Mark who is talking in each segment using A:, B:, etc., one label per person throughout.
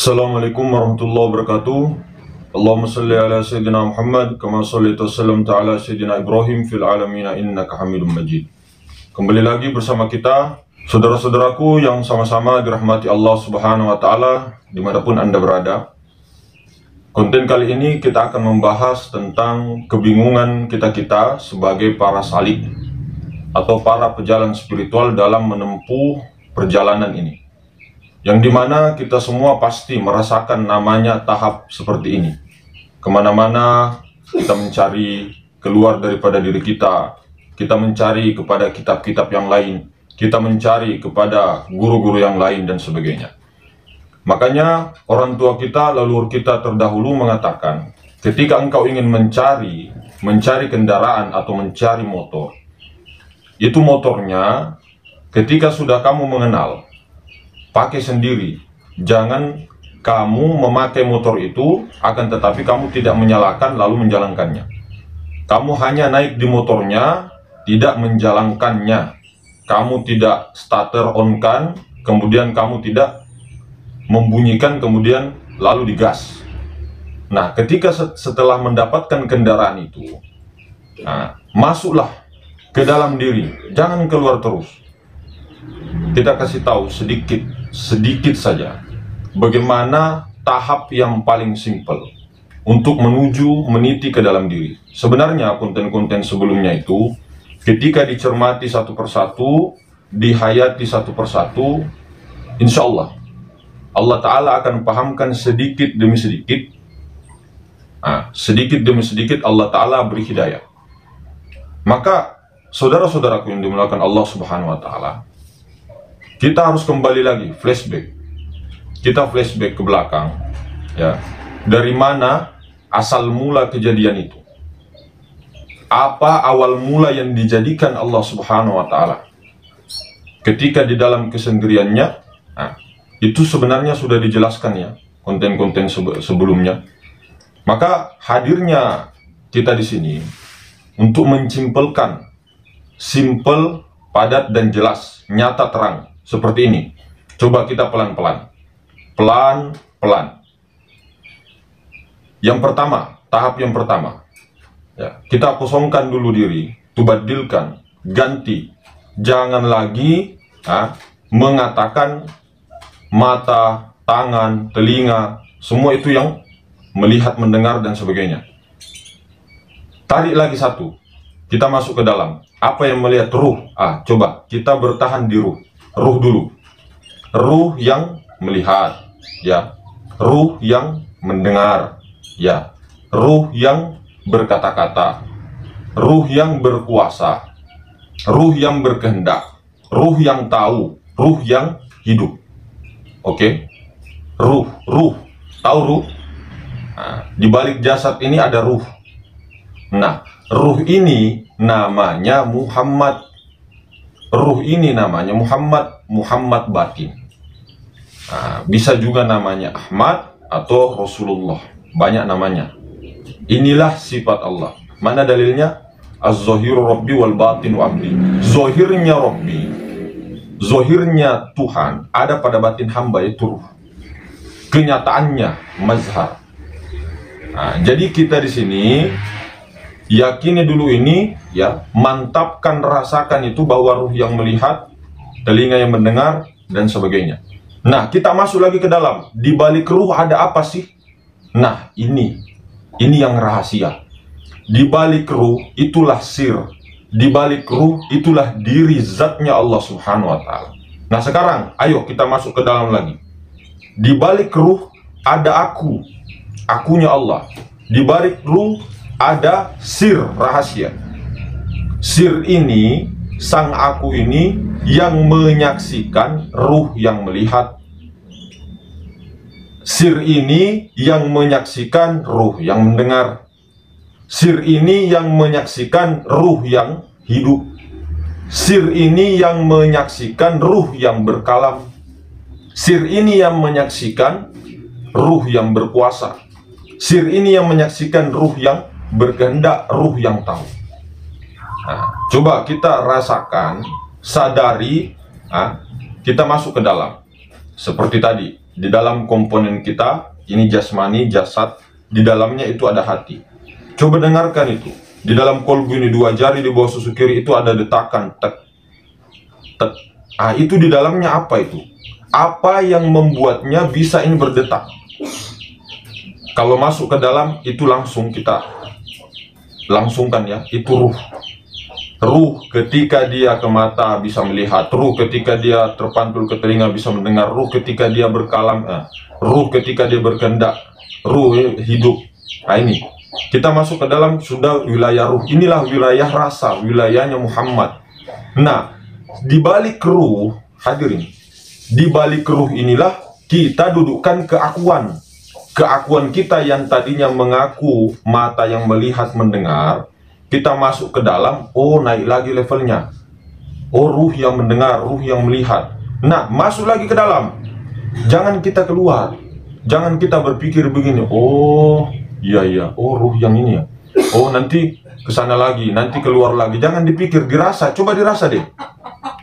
A: Assalamualaikum warahmatullahi wabarakatuh. Allahumma salli ala Sayyidina Muhammad kama sallaita wa sallamta ala Sayyidina Ibrahim fil alamina innaka Hamidum Majid. Kembali lagi bersama kita, saudara-saudaraku yang sama-sama dirahmati Allah Subhanahu wa taala dimanapun Anda berada. Konten kali ini kita akan membahas tentang kebingungan kita sebagai para salik atau para pejalan spiritual dalam menempuh perjalanan ini, yang dimana kita semua pasti merasakan namanya tahap seperti ini. Kemana-mana kita mencari keluar daripada diri kita mencari kepada kitab-kitab yang lain, kita mencari kepada guru-guru yang lain dan sebagainya. Makanya orang tua kita, leluhur kita terdahulu mengatakan, ketika engkau ingin mencari kendaraan atau mencari motor, itu motornya ketika sudah kamu mengenal, pakai sendiri. Jangan kamu memakai motor itu, akan tetapi kamu tidak menyalakan lalu menjalankannya. Kamu hanya naik di motornya, tidak menjalankannya. Kamu tidak starter on kan, kemudian kamu tidak membunyikan, kemudian lalu digas. Nah, ketika setelah mendapatkan kendaraan itu, masuklah ke dalam diri, jangan keluar terus. Kita kasih tahu sedikit saja bagaimana tahap yang paling simpel untuk menuju meniti ke dalam diri. Sebenarnya konten-konten sebelumnya itu ketika dicermati satu persatu, dihayati satu persatu, insya Allah Ta'ala akan pahamkan sedikit demi sedikit. Sedikit demi sedikit Allah Ta'ala beri hidayah. Maka saudara-saudaraku yang dimuliakan Allah Subhanahu wa Ta'ala, kita harus kembali lagi, flashback. Kita flashback ke belakang, ya. Dari mana asal mula kejadian itu? Apa awal mula yang dijadikan Allah Subhanahu wa Ta'ala? Ketika di dalam kesendiriannya, itu sebenarnya sudah dijelaskan ya, konten-konten sebelumnya. Maka hadirnya kita di sini untuk mensimpelkan, simple, padat dan jelas, nyata terang. Seperti ini. Coba kita pelan-pelan. Pelan-pelan. Yang pertama, tahap yang pertama. Ya, kita kosongkan dulu diri, tubadilkan, ganti. Jangan lagi mengatakan mata, tangan, telinga, semua itu yang melihat, mendengar dan sebagainya. Tarik lagi satu. Kita masuk ke dalam. Apa yang melihat? Ruh. Coba kita bertahan di ruh. Ruh dulu. Ruh yang melihat, ya. Ruh yang mendengar, ya. Ruh yang berkata-kata. Ruh yang berkuasa. Ruh yang berkehendak. Ruh yang tahu. Ruh yang hidup. Oke? Ruh. Tahu ruh? Di balik jasad ini ada ruh. Nah, ruh ini namanya Muhammad. Ruh ini namanya Muhammad batin. Bisa juga namanya Ahmad atau Rasulullah. Banyak namanya. Inilah sifat Allah. Mana dalilnya? Az-zahiru Rabbi wal batinu abdi. Zohirnya Rabbi, zohirnya Tuhan ada pada batin hamba, itu ruh. Kenyataannya mazhar. Jadi kita di sini yakini dulu ini, ya, mantapkan, rasakan itu bahwa ruh yang melihat, telinga yang mendengar dan sebagainya. Nah, kita masuk lagi ke dalam. Di balik ruh ada apa sih? Nah, ini yang rahasia. Di balik ruh itulah sir. Di balik ruh itulah diri zatnya Allah Subhanahu wa Ta'ala. Nah, sekarang ayo kita masuk ke dalam lagi. Di balik ruh ada aku, akunya Allah. Di balik ruh ada sir, rahasia. Sir ini, sang aku ini yang menyaksikan ruh yang melihat. Sir ini yang menyaksikan ruh yang mendengar. Sir ini yang menyaksikan ruh yang hidup. Sir ini yang menyaksikan ruh yang berkalam. Sir ini yang menyaksikan ruh yang berkuasa. Sir ini yang menyaksikan ruh yang berkehendak, ruh yang tahu. Coba kita rasakan, sadari, kita masuk ke dalam. Seperti tadi, Di dalam komponen kita, ini jasmani, jasad, di dalamnya itu ada hati. Coba dengarkan itu. Di dalam kolbu ini 2 jari di bawah susu kiri itu ada detakan, tek, tek. Ah, itu di dalamnya apa itu? Apa yang membuatnya bisa ini berdetak? Kalau masuk ke dalam itu langsung kita langsungkan ya, itu ruh. Ruh ketika dia ke mata bisa melihat, ruh ketika dia terpantul ke telinga bisa mendengar, ruh ketika dia berkalam, ruh ketika dia berkehendak, ruh hidup. Nah ini, kita masuk ke dalam sudah wilayah ruh. Inilah wilayah rasa, wilayahnya Muhammad. Nah, di balik ruh, hadirin, di balik ruh inilah kita dudukkan keakuan. Keakuan kita yang tadinya mengaku mata yang melihat mendengar, kita masuk ke dalam, oh naik lagi levelnya. Oh ruh yang mendengar, ruh yang melihat. Nah, masuk lagi ke dalam. Jangan kita keluar. Jangan kita berpikir begini, oh iya, oh ruh yang ini ya. Oh nanti kesana lagi, nanti keluar lagi. Jangan dipikir, dirasa, coba dirasa deh.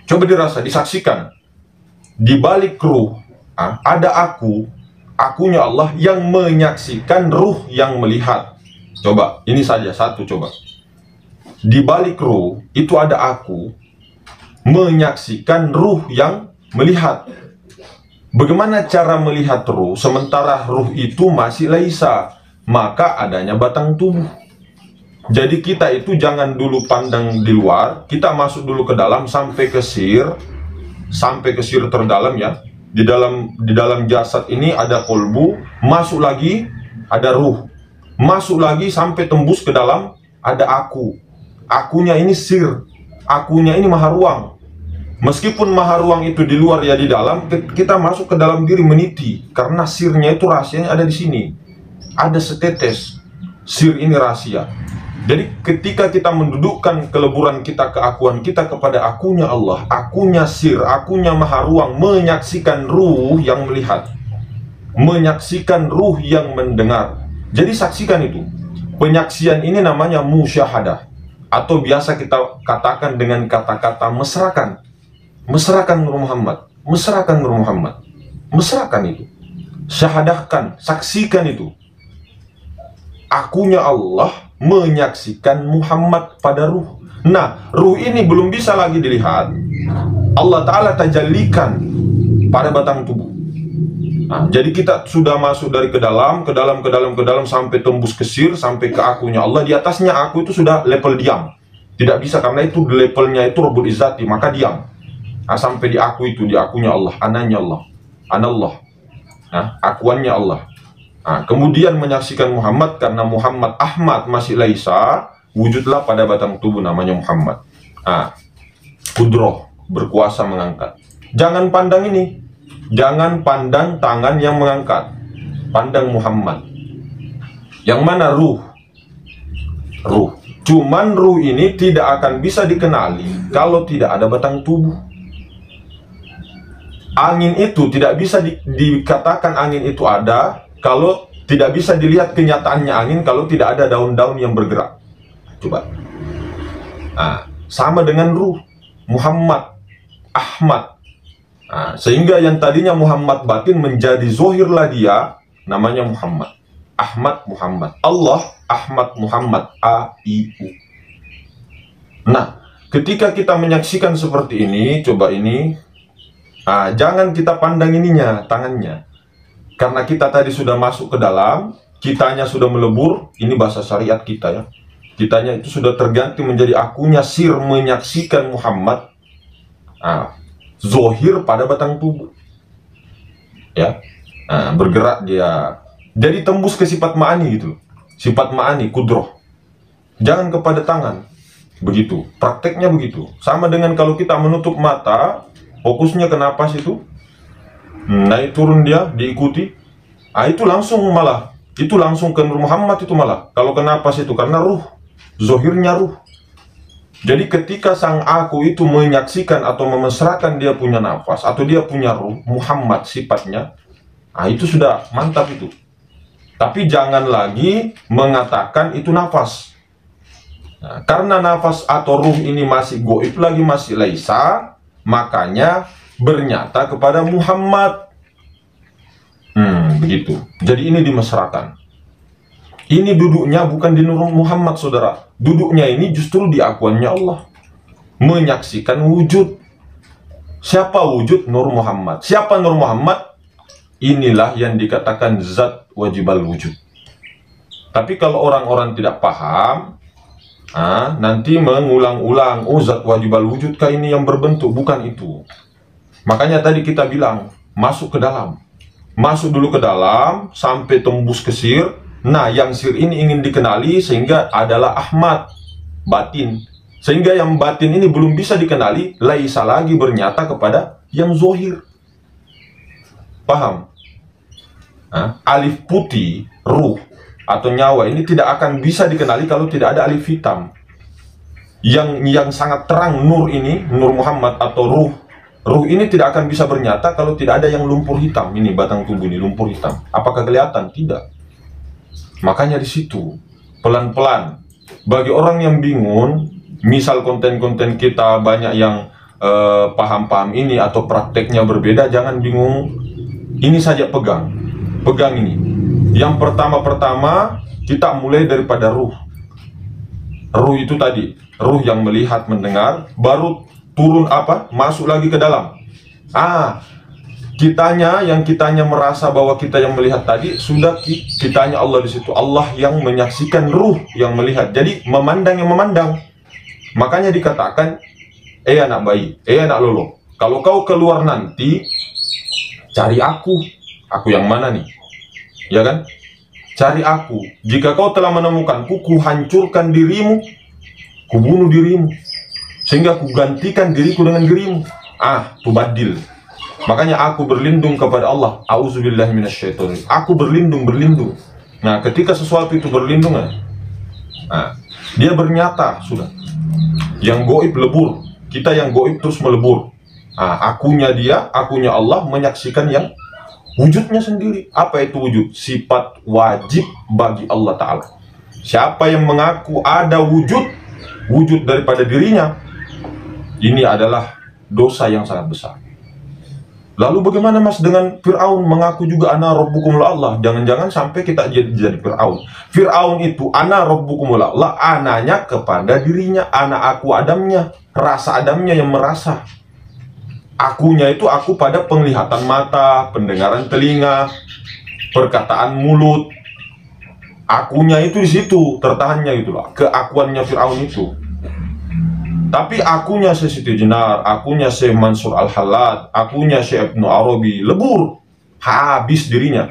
A: Coba dirasa, disaksikan. Di balik ruh, ada aku, akunya Allah yang menyaksikan ruh yang melihat. Coba, ini saja satu coba. Di balik ruh itu ada aku menyaksikan ruh yang melihat. Bagaimana cara melihat ruh sementara ruh itu masih laisa? Maka adanya batang tubuh. Jadi kita itu jangan dulu pandang di luar, kita masuk dulu ke dalam sampai ke sir terdalam ya. Di dalam jasad ini ada kolbu, masuk lagi ada ruh, masuk lagi sampai tembus ke dalam ada aku. Akunya ini sir, akunya ini maharuang. Meskipun maharuang itu di luar ya di dalam, kita masuk ke dalam diri meniti, karena sirnya itu rahasianya ada di sini. Ada setetes sir ini rahasia. Jadi ketika kita mendudukkan keleburan kita, keakuan kita kepada akunya Allah, akunya sir, akunya maharuang, menyaksikan ruh yang melihat, menyaksikan ruh yang mendengar. Jadi saksikan itu. Penyaksian ini namanya musyahadah, atau biasa kita katakan dengan kata-kata mesrakan. Mesrakan Nur Muhammad, mesrakan Nur Muhammad, mesrakan itu. Syahadahkan, saksikan itu. Akunya Allah menyaksikan Muhammad pada ruh. Nah, ruh ini belum bisa lagi dilihat. Allah Ta'ala tajallikan pada batang tubuh. Nah, jadi kita sudah masuk dari ke dalam sampai tembus ke sir, sampai ke akunya Allah. Di atasnya aku itu sudah level diam. Tidak bisa karena itu levelnya itu Rabbul Izzati, maka diam. Nah, sampai di aku itu, di akunya Allah, ananya Allah, anallah. Nah, akuannya Allah. Nah, kemudian menyaksikan Muhammad karena Muhammad Ahmad masih laisa, wujudlah pada batang tubuh namanya Muhammad. Nah, kudroh, berkuasa mengangkat. Jangan pandang ini. Jangan pandang tangan yang mengangkat. Pandang Muhammad. Yang mana ruh? Ruh. Cuman ruh ini tidak akan bisa dikenali kalau tidak ada batang tubuh. Angin itu tidak bisa dikatakan angin itu ada kalau tidak bisa dilihat kenyataannya angin kalau tidak ada daun-daun yang bergerak. Coba. Nah, sama dengan ruh. Muhammad, Ahmad. Nah, sehingga yang tadinya Muhammad batin menjadi zohirlah dia, namanya Muhammad. Ahmad Muhammad. Allah Ahmad Muhammad. A-I-U. Nah, ketika kita menyaksikan seperti ini, coba ini. Nah, jangan kita pandang ininya, tangannya. Karena kita tadi sudah masuk ke dalam, kitanya sudah melebur, ini bahasa syariat kita ya. Kitanya itu sudah terganti menjadi akunya sir menyaksikan Muhammad. Nah, zohir pada batang tubuh. Ya. Nah, bergerak dia. Jadi tembus ke sifat ma'ani gitu. Sifat ma'ani, kudroh. Jangan kepada tangan. Begitu. Prakteknya begitu. Sama dengan kalau kita menutup mata, fokusnya ke napas itu, naik turun dia, diikuti. Ah, itu langsung malah. Itu langsung ke Nur Muhammad itu malah. Kalau ke napas itu, karena ruh. Zohirnya ruh. Jadi ketika sang aku itu menyaksikan atau memesrakan dia punya nafas, atau dia punya ruh, Muhammad sifatnya, ah itu sudah mantap itu. Tapi jangan lagi mengatakan itu nafas. Nah, karena nafas atau ruh ini masih goib lagi, masih laisa, makanya bernyata kepada Muhammad. begitu. Jadi ini dimesrakan. Ini duduknya bukan di Nur Muhammad, saudara. Duduknya ini justru di akuannya Allah. Menyaksikan wujud. Siapa wujud? Nur Muhammad. Siapa Nur Muhammad? Inilah yang dikatakan zat wajibal wujud. Tapi kalau orang-orang tidak paham, nanti mengulang-ulang, oh zat wajibal wujudkah ini yang berbentuk? Bukan itu. Makanya tadi kita bilang, masuk ke dalam. Masuk dulu ke dalam, sampai tembus ke sir. Nah, yang sir ini ingin dikenali sehingga adalah Ahmad, batin. Sehingga yang batin ini belum bisa dikenali, laisa lagi bernyata kepada yang zohir. Paham? Alif putih, ruh, atau nyawa ini tidak akan bisa dikenali kalau tidak ada alif hitam. Yang sangat terang nur ini, Nur Muhammad atau ruh. Ruh ini tidak akan bisa bernyata kalau tidak ada yang lumpur hitam. Ini batang tubuh ini lumpur hitam. Apakah kelihatan? Tidak. Makanya di situ pelan-pelan. Bagi orang yang bingung, misal konten-konten kita banyak yang paham-paham ini atau prakteknya berbeda, jangan bingung. Ini saja pegang ini. Yang pertama kita mulai daripada ruh. Ruh itu tadi, ruh yang melihat, mendengar, baru turun apa? Masuk lagi ke dalam. Yang kitanya merasa bahwa kita yang melihat tadi, sudah kitanya Allah di situ. Allah yang menyaksikan, ruh yang melihat. Jadi memandang yang memandang. Makanya dikatakan, anak bayi, anak lolo, kalau kau keluar nanti, cari aku. Aku yang mana nih? Ya kan? Cari aku. Jika kau telah menemukanku, ku hancurkan dirimu, ku bunuh dirimu, sehingga ku gantikan diriku dengan dirimu. Tubadil. Makanya aku berlindung kepada Allah. Auzubillahi minasyaitonir. Aku berlindung. Nah, ketika sesuatu itu berlindung, dia bernyata sudah. Yang goib lebur. Kita yang goib terus melebur. Akunya dia, akunya Allah menyaksikan yang wujudnya sendiri. Apa itu wujud? Sifat wajib bagi Allah Ta'ala. Siapa yang mengaku ada wujud daripada dirinya, ini adalah dosa yang sangat besar. Lalu bagaimana mas dengan Fir'aun mengaku juga ana rabbukum Allah? Jangan-jangan sampai kita jadi Fir'aun. Fir'aun itu ana rabbukum Allah, ananya kepada dirinya, ana aku Adamnya, rasa Adamnya yang merasa. Akunya itu aku pada penglihatan mata, pendengaran telinga, perkataan mulut. Akunya itu di situ, tertahannya itulah, keakuannya Fir'aun itu. Tapi akunya Siti Jenar, akunya Syekh Mansur Al-Halad, akunya Syekh Ibnu Arabi, lebur, habis dirinya.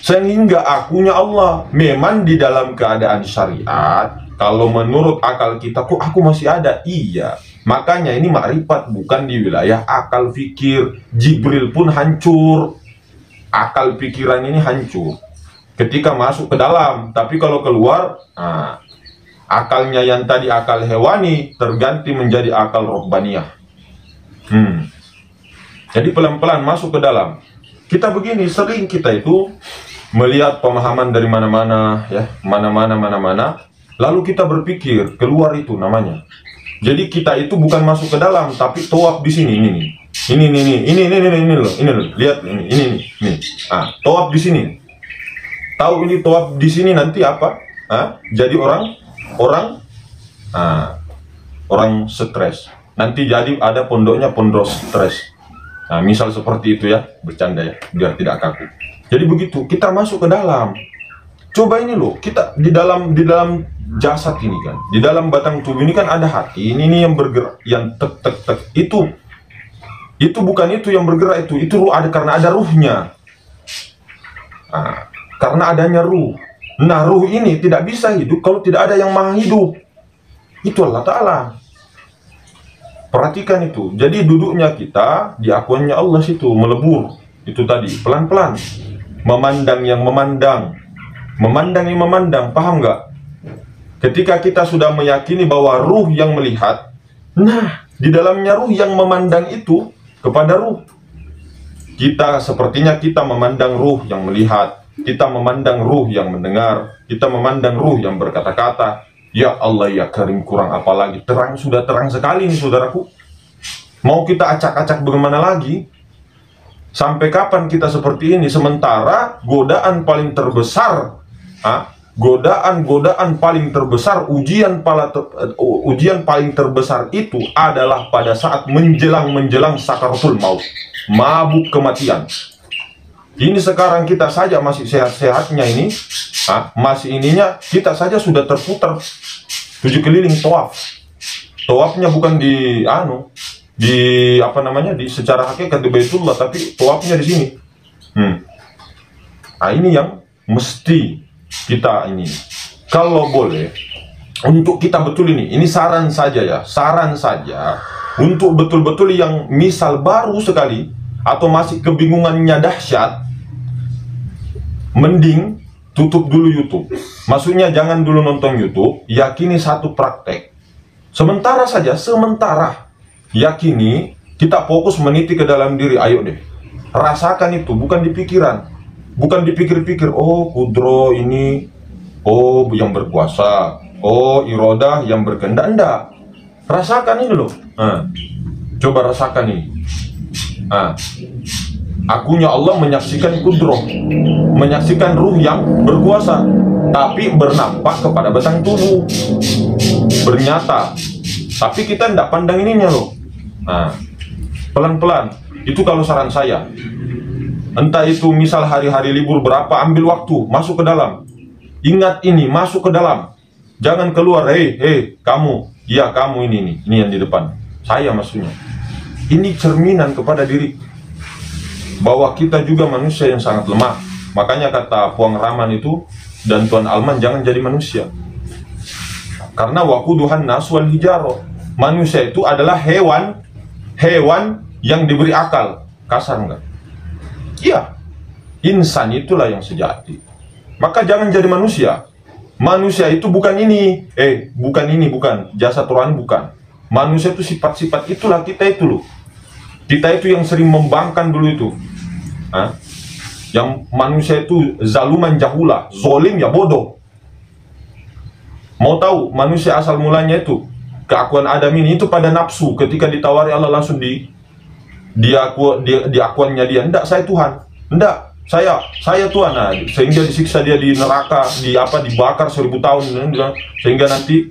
A: Sehingga akunya Allah. Memang di dalam keadaan syariat, kalau menurut akal kita, kok aku masih ada? Iya. Makanya ini makrifat, bukan di wilayah akal fikir. Jibril pun hancur. Akal pikiran ini hancur ketika masuk ke dalam. Tapi kalau keluar, akalnya yang tadi akal hewani terganti menjadi akal rohbaniyah. Jadi pelan-pelan masuk ke dalam. Kita begini, sering kita itu melihat pemahaman dari mana-mana, ya, mana-mana. Lalu kita berpikir keluar itu namanya. Jadi kita itu bukan masuk ke dalam, tapi tawaf di sini, ini loh, lihat ini. Tawaf di sini. Tahu ini tawaf di sini nanti apa? Jadi orang stres. Nanti jadi ada pondoknya pondok stres. Misal seperti itu ya, bercanda ya, biar tidak kaku. Jadi begitu, kita masuk ke dalam. Coba ini loh, kita di dalam jasad ini kan, di dalam batang tubuh ini kan ada hati. Ini yang bergerak, yang tek. Itu bukan itu yang bergerak, itu ruh ada karena ada ruhnya. Karena adanya ruh. Nah, ruh ini tidak bisa hidup kalau tidak ada yang maha hidup. Itu Allah Ta'ala. Perhatikan itu. Jadi duduknya kita di akuannya Allah situ, melebur. Itu tadi, pelan-pelan. Memandang yang memandang. Paham nggak? Ketika kita sudah meyakini bahwa ruh yang melihat, nah, di dalamnya ruh yang memandang itu kepada ruh. Kita sepertinya kita memandang ruh yang melihat. Kita memandang ruh yang mendengar. Kita memandang ruh yang berkata-kata. Ya Allah ya Karim, kurang apa lagi? Terang, sudah terang sekali nih saudaraku. Mau kita acak-acak bagaimana lagi? Sampai kapan kita seperti ini? Sementara godaan paling terbesar, godaan paling terbesar, ujian paling terbesar itu adalah pada saat menjelang sakaratul maut, mabuk kematian. Ini sekarang kita saja masih sehat-sehatnya ini, masih ininya, kita saja sudah terputar 7 keliling tawaf. Tawafnya bukan di apa namanya, di secara hakikat di Baitullah, tapi tawafnya di sini. Nah, ini yang mesti kita ini, kalau boleh, untuk kita betul ini saran saja ya, saran saja untuk betul-betul yang misal baru sekali atau masih kebingungannya dahsyat, mending tutup dulu YouTube. Maksudnya jangan dulu nonton YouTube, yakini satu praktek. Sementara saja, sementara. Yakini, kita fokus meniti ke dalam diri, ayo deh. Rasakan itu, bukan di pikiran. Bukan dipikir-pikir, oh kudro ini, oh yang berkuasa, oh irodah yang berkehendak. Enggak. Rasakan ini loh. Coba rasakan ini. Akunya Allah menyaksikan kudro, menyaksikan ruh yang berkuasa, tapi bernampak kepada batang tubuh, bernyata. Tapi kita tidak pandang ininya loh. Pelan-pelan. Itu kalau saran saya. Entah itu misal hari-hari libur berapa, ambil waktu, masuk ke dalam. Ingat ini, masuk ke dalam. Jangan keluar, hei, kamu. Ya, kamu ini yang di depan. Saya maksudnya. Ini cerminan kepada diri. Bahwa kita juga manusia yang sangat lemah. Makanya kata Puang Raman itu, dan Tuan Alman, jangan jadi manusia. Karena waquduhan nas wal hijaro. Manusia itu adalah hewan yang diberi akal. Kasar enggak? Iya, insan itulah yang sejati. Maka jangan jadi manusia. Manusia itu bukan ini, bukan jasa Tuhan, bukan. Manusia itu sifat-sifat itulah kita itu loh. Kita itu yang sering membangkang dulu itu. Yang manusia itu zaluman jahula, zolim ya bodoh. Mau tahu manusia asal mulanya itu keakuan Adam ini itu pada nafsu. Ketika ditawari Allah langsung diakuannya dia, enggak, saya Tuhan, enggak, saya Tuhan. Nah, sehingga disiksa dia di neraka, dibakar 1000 tahun, sehingga nanti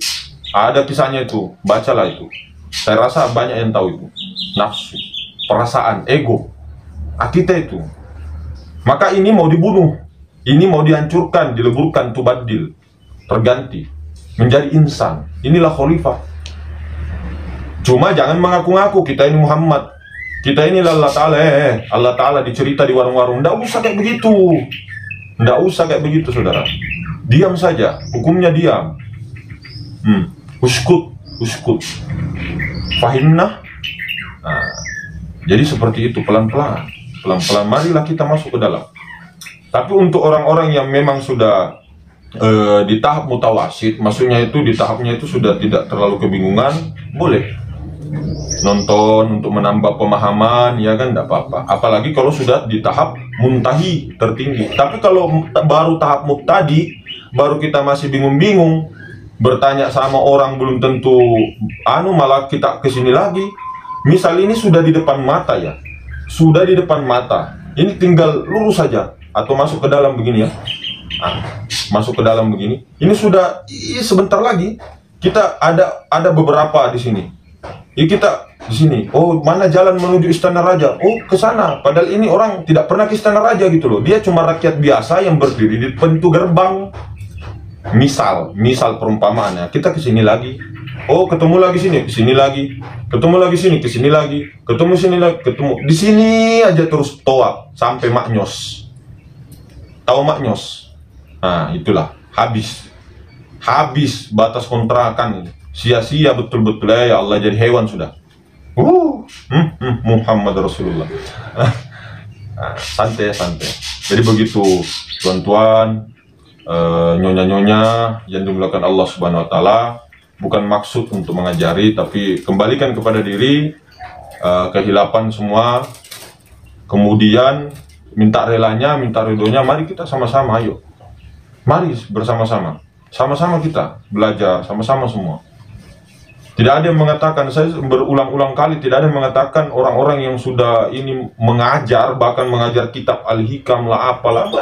A: ada kisahnya itu, bacalah itu. Saya rasa banyak yang tahu itu. Nafsu, perasaan, ego, kita itu. Maka ini mau dibunuh, ini mau dihancurkan, dileburkan, tubadil, terganti menjadi insan. Inilah khalifah. Cuma jangan mengaku-ngaku kita ini Muhammad, kita ini Allah Ta'ala. Allah Ta'ala dicerita di warung-warung. Nggak usah kayak begitu. Nggak usah kayak begitu, saudara. Diam saja, hukumnya diam. Uskut. Fahimna. Jadi seperti itu, pelan-pelan. Pelan-pelan, marilah kita masuk ke dalam. Tapi untuk orang-orang yang memang sudah di tahap mutawasid, maksudnya itu di tahapnya itu sudah tidak terlalu kebingungan, boleh nonton untuk menambah pemahaman, ya kan, tidak apa-apa. Apalagi kalau sudah di tahap muntahi, tertinggi. Tapi kalau baru tahap mubtadi, baru kita masih bingung-bingung, bertanya sama orang belum tentu malah kita kesini lagi. Misal ini sudah di depan mata ya, sudah di depan mata, ini tinggal lurus saja atau masuk ke dalam begini ya. Masuk ke dalam begini, ini sudah sebentar lagi. Kita ada beberapa di sini. Ya, kita di sini. Oh, mana jalan menuju Istana Raja? Oh, ke sana. Padahal ini orang tidak pernah ke Istana Raja gitu loh. Dia cuma rakyat biasa yang berdiri di pintu gerbang. Misal perumpamaannya, kita ke sini lagi. Oh, ketemu lagi sini, ke sini lagi. Ketemu lagi sini, ke sini lagi. Ketemu sini lagi, ketemu. Di sini aja terus tawaf sampai Maknyos. Tahu Maknyos? Nah, itulah habis batas kontrakan. Sia-sia betul-betul ya Allah, jadi hewan sudah. Muhammad Rasulullah. Santai. Jadi begitu, tuan-tuan, nyonya-nyonya yang dimuliakan Allah Subhanahu Wa Taala. Bukan maksud untuk mengajari, tapi kembalikan kepada diri kehilapan semua. Kemudian minta relanya, minta ridhonya. Mari kita sama-sama, ayo. Mari bersama-sama. Sama-sama kita belajar, sama-sama semua. Tidak ada yang mengatakan, saya berulang-ulang kali, tidak ada yang mengatakan orang-orang yang sudah ini mengajar, bahkan mengajar kitab Al-Hikam lah, apalah,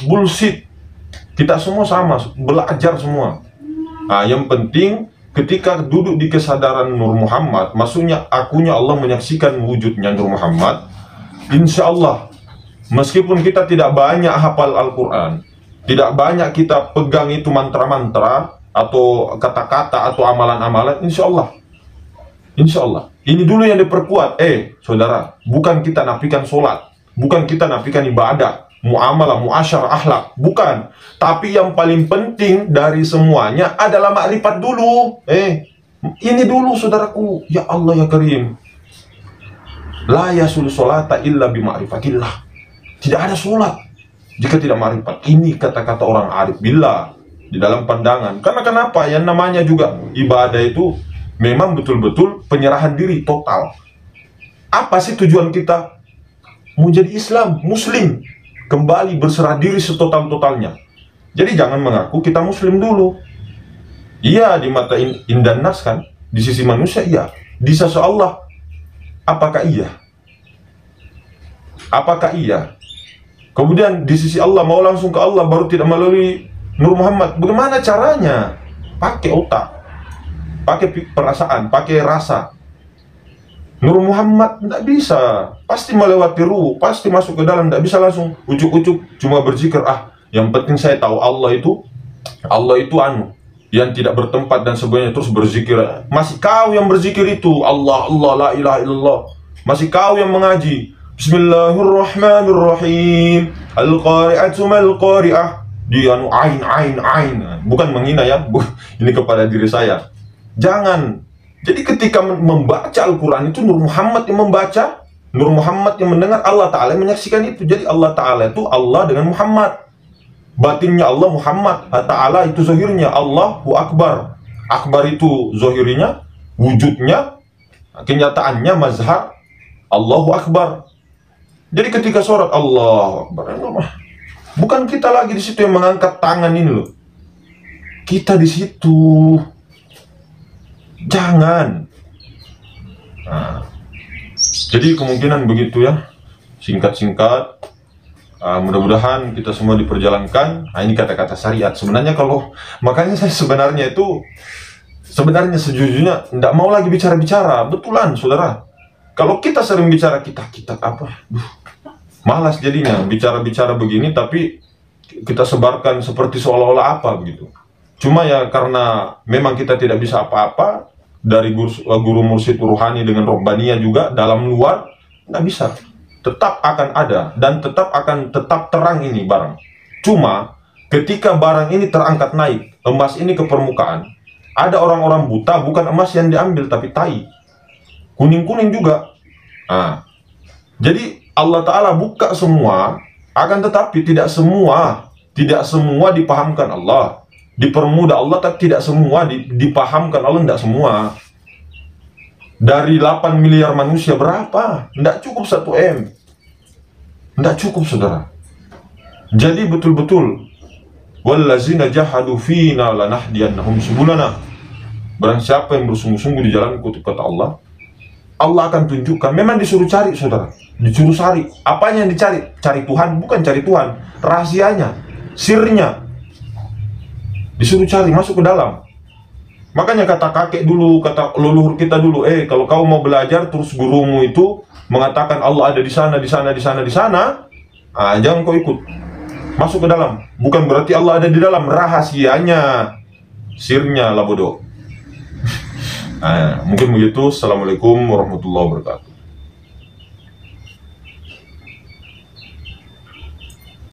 A: bullshit. Kita semua sama, belajar semua. Nah, yang penting ketika duduk di kesadaran Nur Muhammad, maksudnya akunya Allah menyaksikan wujudnya Nur Muhammad, insya Allah, meskipun kita tidak banyak hafal Al-Quran, tidak banyak kita pegang itu mantra-mantra, atau kata-kata atau amalan-amalan, insya Allah ini dulu yang diperkuat. Saudara, bukan kita nafikan sholat, bukan kita nafikan ibadah, muamalah, muasyarah, akhlak, bukan. Tapi yang paling penting dari semuanya adalah makrifat dulu. Ini dulu, saudaraku. Ya Allah ya Karim, la yasul sholata illa bima'rifatillah. Tidak ada sholat jika tidak makrifat. Ini kata-kata orang arif billah di dalam pandangan. Karena kenapa? Yang namanya juga ibadah itu memang betul-betul penyerahan diri total. Apa sih tujuan kita? Mau jadi Islam, Muslim, kembali berserah diri setotal-totalnya. Jadi jangan mengaku kita Muslim dulu. Iya, di mata indan nas kan, di sisi manusia iya, di sisi Allah apakah iya? Apakah iya? Kemudian di sisi Allah mau langsung ke Allah baru tidak melalui Nur Muhammad. Bagaimana caranya? Pakai otak, pakai perasaan, pakai rasa. Nur Muhammad tidak bisa, pasti melewati ruh, pasti masuk ke dalam, tidak bisa langsung ucuk-ucuk cuma berzikir. Yang penting saya tahu Allah itu yang tidak bertempat dan sebagainya, terus berzikir. Masih kau yang berzikir itu Allah, Allah, la ilaha illallah. Masih kau yang mengaji Bismillahirrahmanirrahim, Al-Qari'atu mal-Qari'ah, di ain, bukan menghina ya, ini kepada diri saya. Jangan. Jadi ketika membaca Al-Quran itu Nur Muhammad yang membaca, Nur Muhammad yang mendengar, Allah Ta'ala yang menyaksikan itu. Jadi Allah Ta'ala itu Allah dengan Muhammad, batinnya Allah Muhammad, Ta'ala itu zahirnya Allahu Akbar. Akbar itu zahirnya, wujudnya, kenyataannya mazhar Allahu Akbar. Jadi ketika sholat Allahu Akbar, bukan kita lagi di situ yang mengangkat tangan ini loh. Kita di situ. Jangan. Nah, jadi kemungkinan begitu ya. Singkat-singkat. Mudah-mudahan kita semua diperjalankan. Nah, ini kata-kata syariat. Sebenarnya makanya saya sebenarnya sejujurnya tidak mau lagi bicara-bicara. Betulan, saudara. Kalau kita sering bicara kita apa? Malas jadinya bicara-bicara begini, tapi kita sebarkan seperti seolah-olah apa begitu. Cuma ya karena memang kita tidak bisa apa-apa dari guru mursyid ruhani dengan rohbaniyah juga dalam luar, nggak bisa. Tetap akan ada dan tetap terang ini barang. Cuma ketika barang ini terangkat naik, emas ini ke permukaan, ada orang-orang buta, bukan emas yang diambil tapi tai. Kuning-kuning juga. Jadi Allah Ta'ala buka semua, akan tetapi tidak semua dipahamkan Allah. Dipermudah Allah, tapi tidak semua dipahamkan Allah, tidak semua. Dari 8 miliar manusia berapa? Tidak cukup 1 M. Tidak cukup, saudara. Jadi betul-betul wallazina jahadu fina lanahdiyannahum subulana. Barang siapa yang bersungguh-sungguh di jalan kata Allah, Allah akan tunjukkan. Memang disuruh cari, saudara. Disuruh cari. Apanya yang dicari? Cari Tuhan, bukan cari Tuhan. Rahasianya, sirnya. Disuruh cari, masuk ke dalam. Makanya kata kakek dulu, kata leluhur kita dulu, kalau kau mau belajar terus gurumu itu mengatakan Allah ada di sana, di sana, di sana, di sana, jangan kau ikut. Masuk ke dalam. Bukan berarti Allah ada di dalam, rahasianya, sirnya lah bodoh. Mungkin begitu. Assalamualaikum warahmatullahi wabarakatuh.